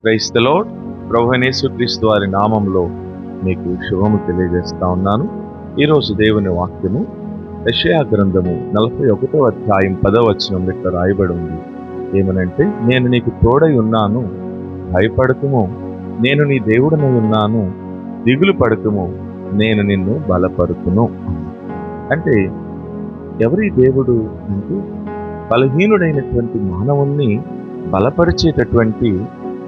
Praise the lord. ప్రభువైన యేసుక్రీస్తు వారి నామంలో మీకు శుభము తెలియజేస్తా ఉన్నాను. ఈరోజు దేవుని వాక్యము యెషయా గ్రంథము 41వ అధ్యాయం 10వ వచనం ఇట్లా రాయబడి ఉంది. ఏమనంటే, నేను నీకు తోడై ఉన్నాను, భయపడకుము, నేను నీ దేవుడనై ఉన్నాను, దిగులు పడకుము, నేను నిన్ను బలపరుతును. అంటే ఎవరి దేవుడు అంటే, బలహీనుడైనటువంటి మానవుణ్ణి బలపరిచేటటువంటి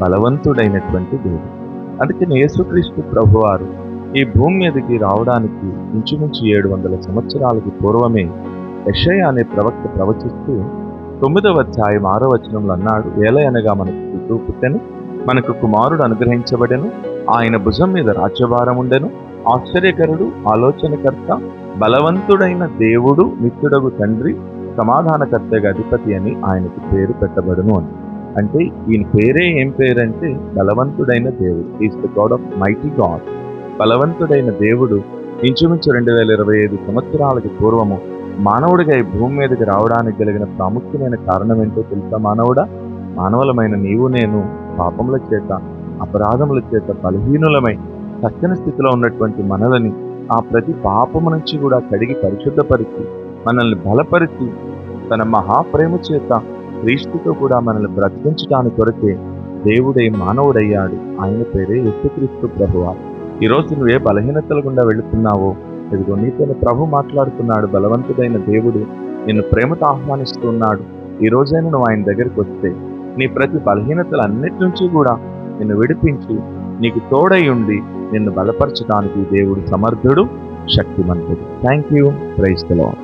బలవంతుడైనటువంటి దేవుడు. అందుకని యేసుక్రీస్తు ప్రభువారు ఈ భూమి మీదకి రావడానికి ఇంచుమించు 700 సంవత్సరాలకి పూర్వమే యెషయా అనే ప్రవక్త ప్రవచిస్తూ 9వ అధ్యాయం 6వ వచనంలో అన్నాడు, ఏలయనగా మనకు శిశువు పుట్టెను, మనకు కుమారుడు అనుగ్రహించబడెను, ఆయన భుజం మీద రాజ్యభారం ఉండెను, ఆశ్చర్యకరుడు, ఆలోచనకర్త, బలవంతుడైన దేవుడు, నిత్యుడగు తండ్రి, సమాధానకర్తగా అధిపతి అని ఆయనకు పేరు పెట్టబడును అని. అంటే ఈయన పేరే ఏం పేరంటే బలవంతుడైన దేవుడు. Is the God of mighty God. బలవంతుడైన దేవుడు ఇంచుమించు 2025 సంవత్సరాలకి పూర్వము మానవుడిగా ఈ భూమి మీదకి రావడానికి కలిగిన ప్రాముఖ్యమైన కారణం ఏంటో తెలుసా? మానవులమైన నీవు నేను పాపముల చేత, అపరాధముల చేత బలహీనులమై చక్కని స్థితిలో ఉన్నటువంటి మనలని ఆ ప్రతి పాపము నుంచి కూడా కడిగి పరిశుద్ధపరిచి మనల్ని బలపరిచి తన మహాప్రేమ చేత క్రీస్తుతో కూడా మనల్ని బ్రతికించడానికి కొరకే దేవుడే మానవుడయ్యాడు. ఆయన పేరే యేసుక్రీస్తు ప్రభువారు. ఈరోజు నువ్వు ఏ బలహీనతల గుండా వెళుతున్నావో, ఇదిగో నీతోనే ప్రభు మాట్లాడుతున్నాడు. బలవంతుడైన దేవుడు నిన్ను ప్రేమతో ఆహ్వానిస్తున్నాడు. ఈ రోజైనా నువ్వు ఆయన దగ్గరికి వస్తే నీ ప్రతి బలహీనతలన్నిటి నుంచి కూడా నిన్ను విడిపించి నీకు తోడై ఉండి నిన్ను బలపరచడానికి దేవుడు సమర్థుడు, శక్తిమంతుడు. Thank you. Praise the lord.